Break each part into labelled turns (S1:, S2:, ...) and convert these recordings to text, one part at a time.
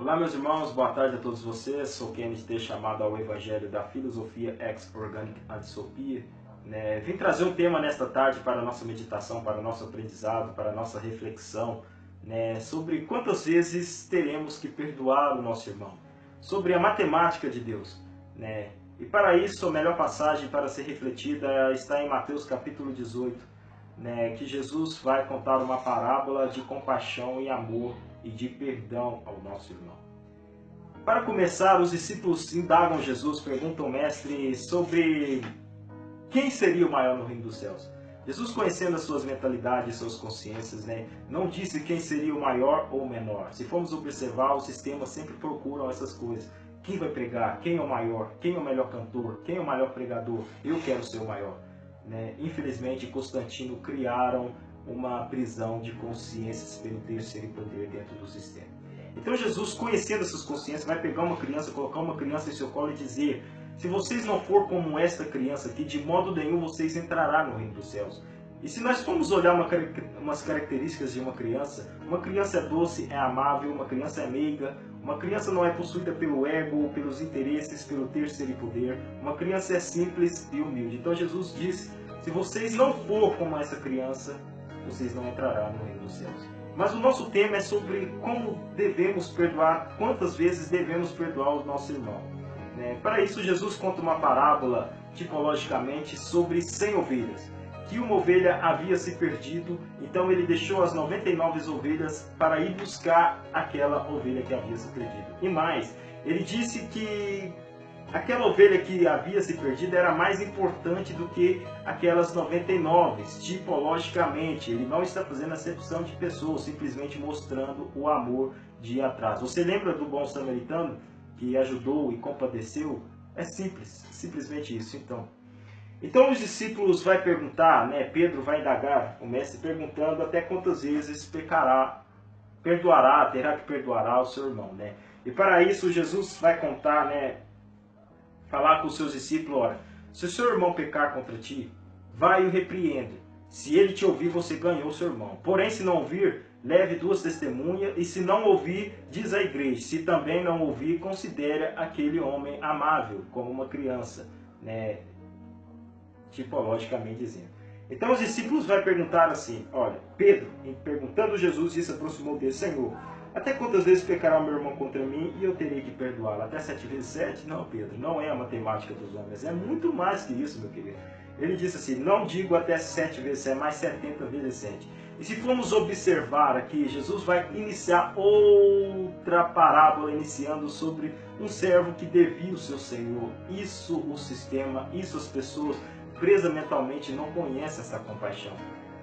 S1: Olá meus irmãos, boa tarde a todos vocês. Sou Kenneth T, chamado ao Evangelho da Filosofia Ex Organic Antisopia. Vim trazer um tema nesta tarde para a nossa meditação, para o nosso aprendizado, para a nossa reflexão, sobre quantas vezes teremos que perdoar o nosso irmão, sobre a matemática de Deus. E para isso a melhor passagem para ser refletida está em Mateus capítulo 18, que Jesus vai contar uma parábola de compaixão e amor e de perdão ao nosso irmão. Para começar, os discípulos indagam Jesus, perguntam ao mestre sobre quem seria o maior no reino dos céus. Jesus, conhecendo as suas mentalidades e suas consciências, não disse quem seria o maior ou o menor. Se formos observar, os sistemas sempre procuram essas coisas. Quem vai pregar? Quem é o maior? Quem é o melhor cantor? Quem é o melhor pregador? Eu quero ser o maior. Infelizmente, Constantino criaram uma prisão de consciências pelo terceiro poder dentro do sistema. Então Jesus, conhecendo essas consciências, vai pegar uma criança, colocar uma criança em seu colo e dizer: se vocês não for como esta criança aqui, de modo nenhum vocês entrarão no reino dos céus. E se nós formos olhar umas características de uma criança é doce, é amável, uma criança é meiga, uma criança não é possuída pelo ego, pelos interesses, pelo terceiro poder, uma criança é simples e humilde. Então Jesus disse: se vocês não for como essa criança, vocês não entrarão no reino dos céus. Mas o nosso tema é sobre como devemos perdoar, quantas vezes devemos perdoar o nosso irmão. Para isso, Jesus conta uma parábola, tipologicamente, sobre 100 ovelhas. Que uma ovelha havia se perdido, então ele deixou as 99 ovelhas para ir buscar aquela ovelha que havia se perdido. E mais, ele disse que aquela ovelha que havia se perdido era mais importante do que aquelas 99, tipologicamente. Ele não está fazendo acepção de pessoas, simplesmente mostrando o amor de ir atrás. Você lembra do bom samaritano que ajudou e compadeceu? É simples, simplesmente isso. Então os discípulos vão perguntar, Pedro vai indagar o mestre perguntando até quantas vezes terá que perdoar o seu irmão. E para isso Jesus vai contar, falar com os seus discípulos: olha, se o seu irmão pecar contra ti, vai e o repreende. Se ele te ouvir, você ganhou o seu irmão. Porém, se não ouvir, leve 2 testemunhas, e se não ouvir, diz à igreja. Se também não ouvir, considere aquele homem amável, como uma criança, tipologicamente dizendo. Então os discípulos vão perguntar assim: olha, Pedro, perguntando Jesus, se aproximou dele: Senhor, até quantas vezes pecará o meu irmão contra mim e eu terei que perdoá-lo? Até 7 vezes 7? Não, Pedro, não é a matemática dos homens, é muito mais que isso, meu querido. Ele disse assim: não digo até 7 vezes 7, mas 70 vezes 7. E se formos observar aqui, Jesus vai iniciar outra parábola, iniciando sobre um servo que devia o seu senhor. Isso o sistema, isso as pessoas presas mentalmente não conhecem essa compaixão.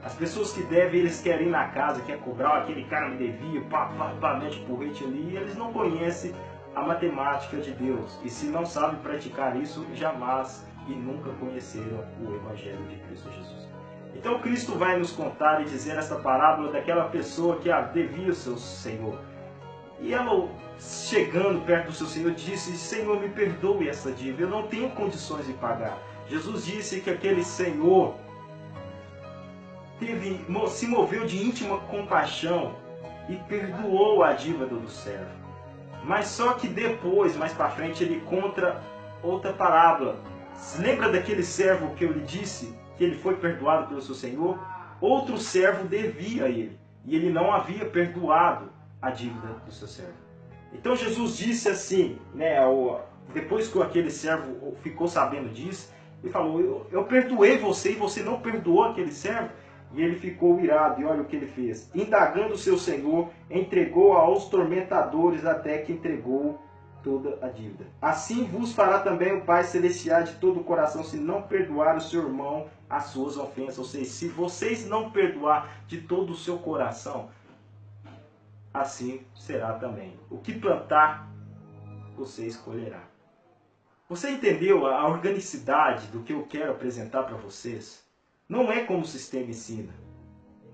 S1: As pessoas que devem, eles querem ir na casa, quer cobrar, aquele cara me devia, mete porrete ali, e eles não conhecem a matemática de Deus. E se não sabem praticar isso, jamais e nunca conheceram o Evangelho de Cristo Jesus. Então Cristo vai nos contar e dizer essa parábola daquela pessoa que devia o seu Senhor. E ela, chegando perto do seu Senhor, disse: Senhor, me perdoe essa dívida, eu não tenho condições de pagar. Jesus disse que aquele Senhor se moveu de íntima compaixão e perdoou a dívida do servo. Mas só que depois, mais para frente, ele conta outra parábola. Lembra daquele servo que eu lhe disse que ele foi perdoado pelo seu senhor? Outro servo devia a ele, e ele não havia perdoado a dívida do seu servo. Então Jesus disse assim, depois que aquele servo ficou sabendo disso, ele falou: eu perdoei você e você não perdoou aquele servo? E ele ficou irado, e olha o que ele fez. Indagando o seu senhor, entregou aos tormentadores até que entregou toda a dívida. Assim vos fará também o Pai Celestial de todo o coração, se não perdoar o seu irmão as suas ofensas. Ou seja, se vocês não perdoar de todo o seu coração, assim será também. O que plantar, você escolherá. Você entendeu a organicidade do que eu quero apresentar para vocês? Não é como o sistema ensina.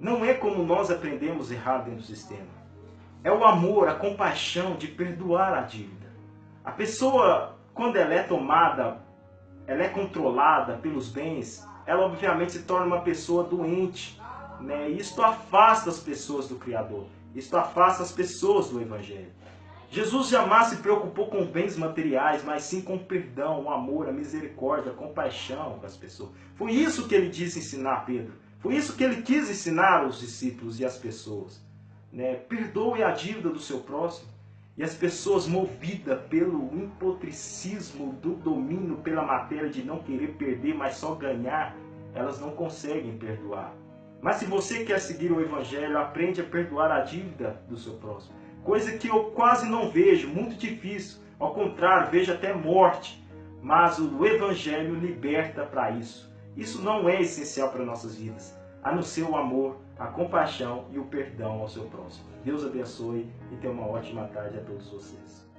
S1: Não é como nós aprendemos errado dentro do sistema. É o amor, a compaixão de perdoar a dívida. A pessoa, quando ela é tomada, ela é controlada pelos bens, ela obviamente se torna uma pessoa doente. Isto afasta as pessoas do Criador. Isto afasta as pessoas do Evangelho. Jesus jamais se preocupou com bens materiais, mas sim com o perdão, o amor, a misericórdia, a compaixão das pessoas. Foi isso que ele disse ensinar a Pedro. Foi isso que ele quis ensinar aos discípulos e às pessoas. Né? Perdoe a dívida do seu próximo. E as pessoas, movidas pelo impotricismo do domínio pela matéria de não querer perder, mas só ganhar, elas não conseguem perdoar. Mas se você quer seguir o Evangelho, aprende a perdoar a dívida do seu próximo. Coisa que eu quase não vejo, muito difícil. Ao contrário, vejo até morte. Mas o Evangelho liberta para isso. Isso não é essencial para nossas vidas, a não ser o amor, a compaixão e o perdão ao seu próximo. Deus abençoe e tenha uma ótima tarde a todos vocês.